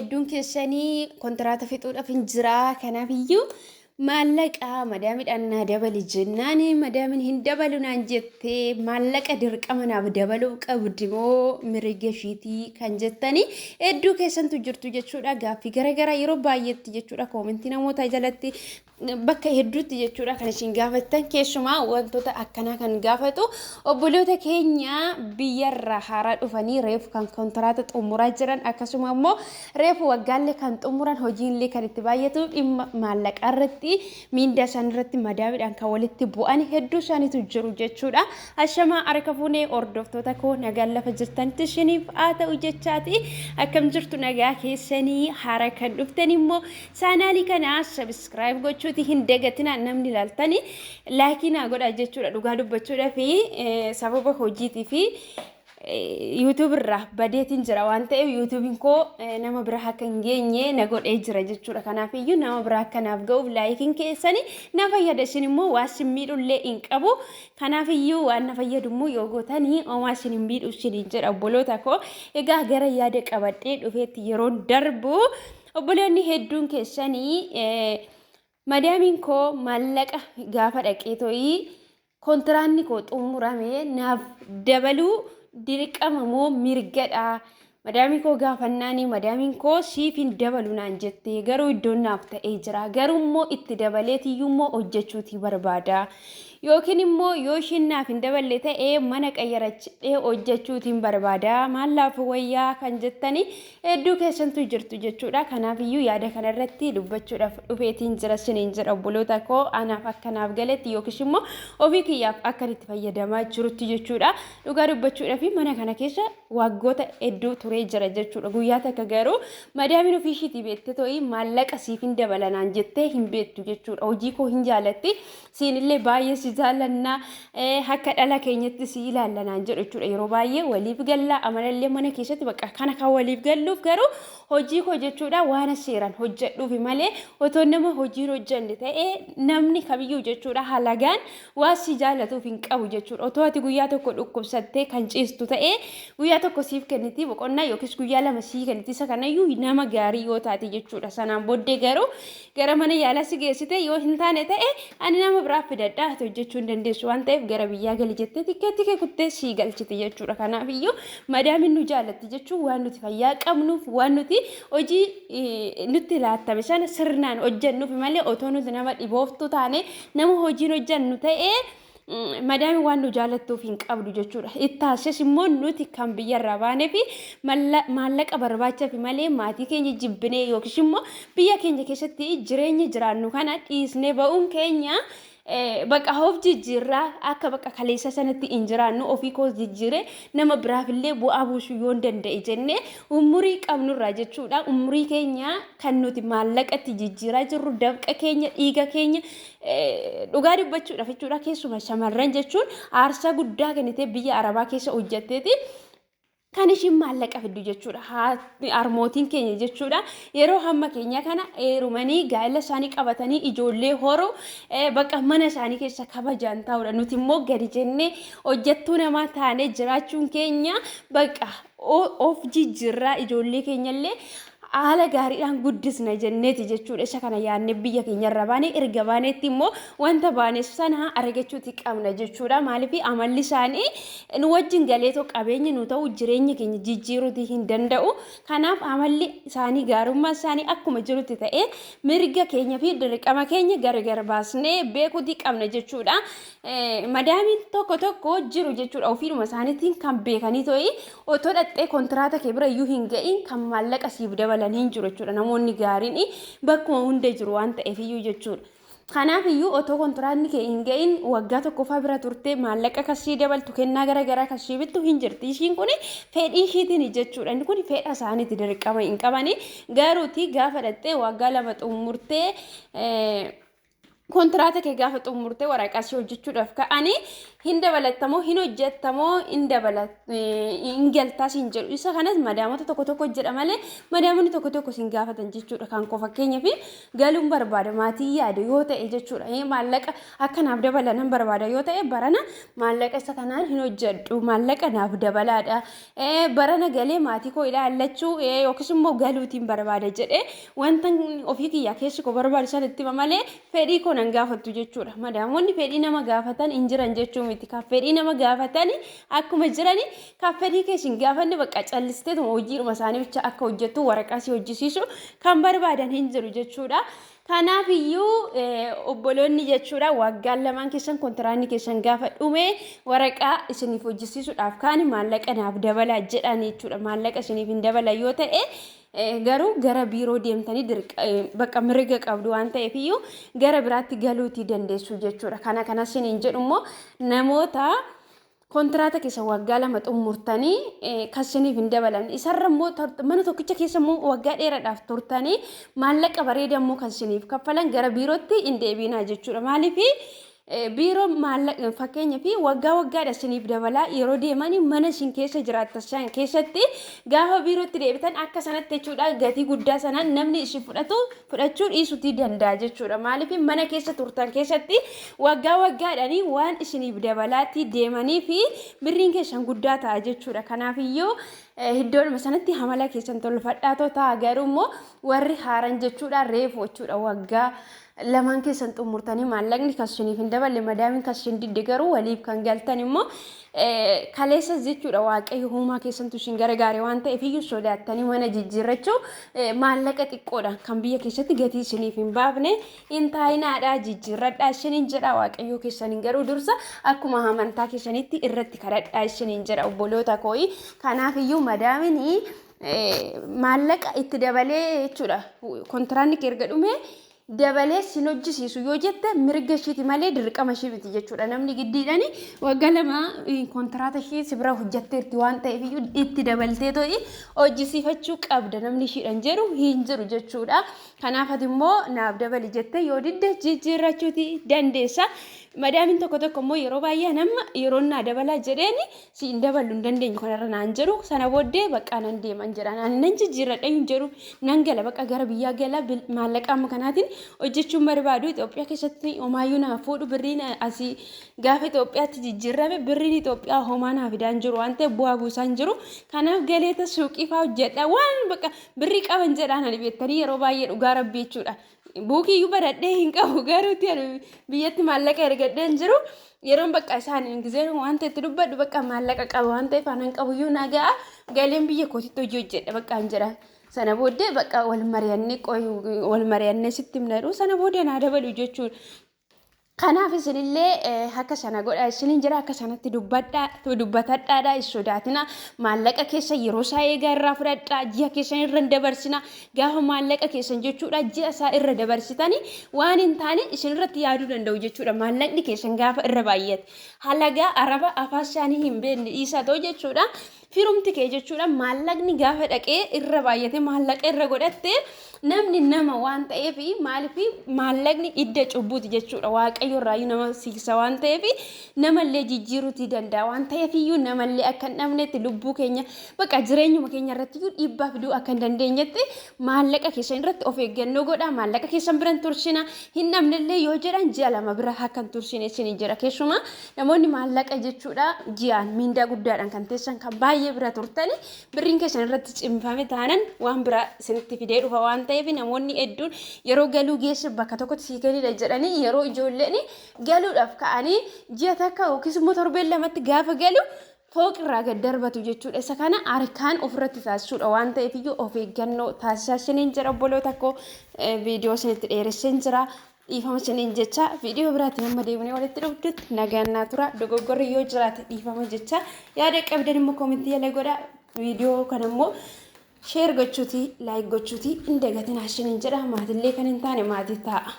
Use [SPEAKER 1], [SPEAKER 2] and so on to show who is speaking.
[SPEAKER 1] hedduun keessanii kontiraataa fixuudhaaf hin jiraa kanaafiyyuu maallaqa madaamidhaan naa dabali jennaan madaamin hin dabalu naan jettee maallaqa dirqama naaf dabaluu qabdi moo mirga ishiitii kan jettanii hedduu keessantu jirtu jechuudha. Gaaffii garaagaraa yeroo baay'eetti jechuudha koomentii namoota jalatti bakka hedduutti jechuudha kan isin gaafattan keessumaa wantoota akkanaa kan gaafatu obboloota keenya biyyarraa haaraa dhufanii reefu kan kontiraataa xumuraa jiran akkasuma immoo reefu waggaallee kan xumuran hojiinlee kan itti baay'atu dhimma maallaqaa irratti miindaa isaan irratti madaamidhaan kan walitti bu'an hedduu isaaniitu jiru jechuudha. Ashamaa harka fuunee hordoftoota koo nagaan lafa jirtanitti ishiniif haa ta'u jechaati. Akkam jirtu nagaa keessanii haaraa kan dhuftan immoo chaanaalii kana subscribe gochuuti hin dagatina namni ilaaltanii laayikii godhaa jechuudha. Dhugaa dubbachuudhaa fi sababa hojiitii fi YouTube irraa badeetiin jira waan ta'eef YouTubein koo nama biraa akka hin geenye na godhee jira jechuudha. Kanaafiyyuu nama biraa akkanaaf ga'uuf laayikiin keessanii na fayyada. Isin immoo waa isin miidhullee hin qabu. Kanaafiyyuu waan na fayyadummoo yoo gootanii homaa isin hin miidhu isiniin jedha obboloota koo. Egaa gara yaada qabadhee dhufeetti yeroon darbu obboloonni hedduun keessanii madaamiin koo maallaqa gaafa dhaqee to'ii kontiraanni koo xumurame naaf dabaluu dirqama moo mirgadha. Madaamii koo gaafannaani madaamiin koo siif hin dabalu naan jettee garuu iddoon naaf ta'ee jira. Garuu immoo itti dabaleetiyyuu immoo hojjechuutii barbaada. Yookiin immoo yoo ishiin naaf hin daballe ta'ee mana qayyarachidhee hojjechuutiin barbaada. Maallaaf wayyaa kan jettanii hedduu keessantu jirtu jechuudha. Kanaafiyyuu yaada kanarratti dubbachuudhaaf dhufeetiin jira isiniin jedha obboloota koo anaaf akkanaaf galetti yookiis immoo ofii kiyyaaf akka itti fayyadamaa jirutti jechuudha. Dhugaa dubbachuudhaaf mana kana keessa waggoota hedduu turee jira jechuudha. Guyyaa takka garuu madaamiin ofii ishiitii beekte to'ii maallaqa siif hin dabalanaan jettee hin beektu jechuudha. Hojii koo hin jaalatti siinillee baay'ee si jaalannaa akka dhala keenyatti si ilaallanaan jedhu jechuudha. Yeroo baay'ee waliif gallaa amalallee mana keessatti bakka kana kan waliif galluuf garuu hojii koo jechuudha waan seeraan hojjedhuufi malee otoo nama hojiin hojjenne ta'ee namni kamiyyuu jechuudha halagaan waan si jaallatuuf hin qabu jechuudha. Otoo ati guyyaa tokko dhukkubsattee kan ciistu ta'ee guyyaa tokko siif kenniti boqonnaa yookiis guyyaa lama sii kenniti isa kanayyuu nama gaarii yoo taate jechuudha. Sanaan booddee garuu gara mana yaalaa si geessite yoo hin taane ta'ee ani nama biraa fidadhaa ati hojjechuu hin dandeessu waan ta'eef gara biyyaa gali jettee tikkeetti kee kuttee sii galchiti jechuudha. Kanaafiyyuu madaamiin nu jaallatti jechuun waan nuti fayyaa qabnuuf waan nuti hojii nutti laattame sana sirnaan hojjennuuf malee otoo nuti nama dhibooftu taane nama hojiin hojjennu ta'ee madaami waan nu jaallattuuf hin qabdu jechuudha. Ittaasis immoo nuti kan biyyarraa baanee fi maallaqa barbaachaaf malee maatii keenya jibbinee yookiis immoo biyya keenya keessatti jireenya jiraannu kana dhiisnee ba'uun keenya bakka of jijjiirraa akka bakka kaleessa sanatti hin jiraannu ofii koo jijjiiree nama biraafillee bu'aa buusuu yoo danda'e jennee umurii qabnurraa jechuudha. Umurii keenya kan nuti maallaqatti jijjiiraa jirru dafqa keenya dhiiga keenya dhugaa dubbachuudhaaf jechuudha. Keessuma shamarran jechuun aarsaa guddaa kennitee biyya Arabaa keessa hojjetteeti. Kan ishiin maallaqa fiddu jechuudha. Harmootiin keenya jechuudha. Yeroo hamma keenya kana heerumanii gaa'ela isaanii qabatanii ijoollee horuu bakka mana isaanii keessa kabajaan ta'udha. Nuti immoo gadi jennee hojjettuu namaa taanee jiraachuun keenya bakka of jijjiirraa ijoollee keenyallee haala gaariidhaan guddisna jenneeti jechuudha. Isa kana yaadne biyya keenyarra baanee erga baaneetti immoo wanta baaneef sana argachuuti qabna jechuudha. Maaliif amalli isaanii nu wajjin galeetoo qabeenya nu ta'u jireenya keenya jijjiiruuti hin danda'u. Kanaaf amalli isaanii gaarummaa isaanii akkuma jirutti ta'ee mirga keenya fi dirqama keenya gargar baasnee beekuuti qabna jechuudha. Madaamiin tokko tokko jiru jechuudha. Ofiidhuma isaaniitiin kan beekanii to'ii otoo dhattee kontiraata kee bira iyyuu hin ga'iin kan maallaqa siif dabalanii jiru jechuudha. Namoonni gaariin bakkuma hunda jiru waan ta'eef iyyuu jechuudha. Kanaafiyyuu otoo kontiraanni kee hin ga'iin waggaa tokkoffaa bira turtee maallaqa kasii dabaltu kennaa garaagaraa kasii bittu hin jirti. Ishiin kun fedhii ishiitiin jechuudha. Inni kun fedha isaaniiti dirqama hin qabani. Garuuti gaafa dhattee waggaa lama xumurtee kontraata kee gaafa xumurtee waraqaa si hojjechuudhaaf ka'anii hin dabalattamoo hin hojjettamoo hin galtaa siin jedhu. Isa kanas madaamota tokko jedha malee madaamonni tokko siin gaafatan jechuudha. Kan koo fakkeenyaaf galuun barbaada maatii yaadu yoo ta'e jechuudha. Maallaqa akkanaaf dabalanan barbaada yoo ta'e barana maallaqa isa kanaan hin hojjedhu maallaqa naaf dabalaadha. Barana galee maatii koo ilaallachuu yookiis immoo galuutiin barbaada jedhee wanta ofii kiyyaa keessi koo barbaadu sanitti malee fedhii koo nan gaafattu jechuudha. Madaamonni fedhii nama gaafatan hin jiran jechuu miti. Kan fedhii nama gaafatan akkuma jirani kan fedhii keessin gaafanne bakka callistee hojiidhuma isaanii bicha akka hojjettu waraqaa si hojjisiisu kan barbaadan hin jiru jechuudha. Kanaaf iyyuu obboloonni jechuudha waggaan lamaan keessan kontiraanni keessan gaafa dhume waraqaa isiniif hojjisiisuudhaaf kaan maallaqa naaf dabalaa jedhan jechuudha. Maallaqa isiniif hin dabala yoo ta'e garuu gara biiroo deemtanii bakka mirga qabdu waan ta'eef iyyuu gara biraatti galuutii dandeessu jechuudha. Kana isiniin jedhu immoo namoota kontraata keessa waggaa lama xumurtanii kasiniif hin dabalan isarra immoo mana tokkicha keessa immoo waggaa dheeraadhaaf turtanii maallaqa bareeda immoo kasiniif kaffalan gara biirootti hin deebinaa jechuudha. Maaliif biiroo maallaqa fakkeenya fi waggaadha isiniif dabalaa yeroo deemanii mana isin keessa jiraattan keessatti gaafa biirootti deebitan akka sanatti jechuudha gatii guddaa sanaan namni isin fudhachuu dhiisuutii danda'a jechuudha. Maaliif mana keessa turtan keessatti waggaadhaanii waan isiniif dabalaatti deemanii fi birriin keessan guddaa ta'a jechuudha. Kanaaf iyyuu iddoon sanatti hamala keessan tolfadhaatoo ta'a garuu immoo warri haaran jechuudha reefu jechuudha waggaa lamaan keessan xumurtanii maallaqni kasiniif hin daballe madaamin kasin didde garuu waliif kan galtan immoo kaleessa jechuudha waaqayyo uumaa keessantu isin gargaare waan ta'eef iyyuu sodaattanii mana jijjiirrachuu maallaqa xiqqoodha kan biyya keessatti gatii isiniif hin baafne hin taayinaadhaa jijjiirradhaa isiniin jedha waaqayyo keessaniin garuu dursa akkuma amantaa keessanitti irratti kadhadhaa isiniin jedha obboloota kooyi. Kanaaf iyyuu madaamin maallaqa itti dabalee jechuudha kontiraanni kee erga dhume dabalee sin hojjisiisu yoo jette mirga ishiiti malee dirqama ishii miti jechuudha. Namni giddiidhani waggaa lama kontiraata ishii sibira hojjetteerti waan ta'eef iyyuu itti dabaltee to'i hojjisiifachuu qabda namni ishiidhan jedhu hin jiru jechuudha. Kanaaf ati immoo naaf dabali jettee yoo didde jijjiirrachuuti dandeessa. Madaamin tokko immoo yeroo baay'ee nama yeroo naa dabalaa jedheeni si hin daballu hin dandeenyu kanarra naan jedhu sana booddee bakka nan deeman jedhaan ani nan jijjiirradha hin jedhu nan gala bakka gara biyyaa gala maallaqa amma kanaatiin hojjechuun barbaadu Itoophiyaa keessatti homaayyuu naa fuudhu birriin asii gaafa Itoophiyaatti jijjiirrame birriin Itoophiyaa homaa naa fidaan jiru waan ta'eef bu'aa buusaan jiru. Kanaaf galeeta suuqii fa'aa hojjedha waan bakka birrii qaban jedhaan ani beektanii yeroo baay'ee dhugaa rabbii jechuudha. Buukiyyuu baradhee hin qabu garuutti biyyatti maallaqa ergadhee hin jiru yeroon bakka isaan ingizeen waan ta'etti dubbadhu bakka maallaqa qaba waan ta'eef anan qabuyyuu nagaa galeen biyya kootitti hojii hojjedha bakka hin jedhan. Sana booddee bakka wal mari'annee sitti himnadhu sana booddee naa dabalu jechuudha. Kanaaf isinillee akka sana godhaa isiniin jira akka sanatti dubbatadhaadha sodaatina maallaqa keessa yeroo isaa eegaa irraa fudhadhaa ji'a keessan irra dabarsina gaafa maallaqa keessan jechuudha ji'a isaa irra dabarsitanii waan hin taane isin irratti yaaduu danda'u jechuudha. Maallaqni keessan gaafa irra baay'ate halagaa araba afaan isaanii hin beekne dhiisaa ta'u jechuudha. Firumti kee jechuudha maallaqni gaafa dhaqee irra baay'ate maallaqa irra godhatte namni nama waan ta'eef maaliif maallaqni idda cubbuuti jechuudha. Waaqayyo irraa nama siiksa waan ta'eef namallee jijjiiruutii danda'a waan ta'eef iyyuu namallee akka hin dhabnetti lubbuu keenya bakka jireenyuma keenya irratti iyyuu dhiibbaa fiduu akka hin dandeenyetti maallaqa keessan irratti of eeggannoo godhaa. Maallaqa keessan biran tursina hin dhabnellee yoo jedhan ji'a lama bira akka hin tursine isin jira. Keessumaa namoonni maallaqa jechuudha ji'aan miindaa guddaadhaan kan teessan kan baay'ee bira turtanii birriin keessan irratti cimfame taanan waan bira isinitti fidee dhufa waan ta'eef namoonni hedduun yeroo galuu geessu bakka tokkotti siiganidha jedhanii yeroo ijoolleen galuudhaaf ka'anii ji'a takka yookiis immoo torbeen lamatti gaafa galu fooqirraa gad darbatu jechuudha. Isa kana harkaan ofirratti taasisuudha waan ta'eef iyyuu of eeggannoo taasisaa isiniin jira obboloota koo viidiyoo isinitti dheeresseen jira. Dhiifama isiniin jecha viidiyoo biraatti nama deemnee walitti dhufdutti nagaannaa tura dogoggorri yoo jiraate dhiifama jecha yaada qabdan immoo koomentii jala godhaa. Viidiyoo kana immoo sheer gochuutii laayik gochuutii hin dagatinaa isiniin jedha maatillee kan hin taane maatii ta'a.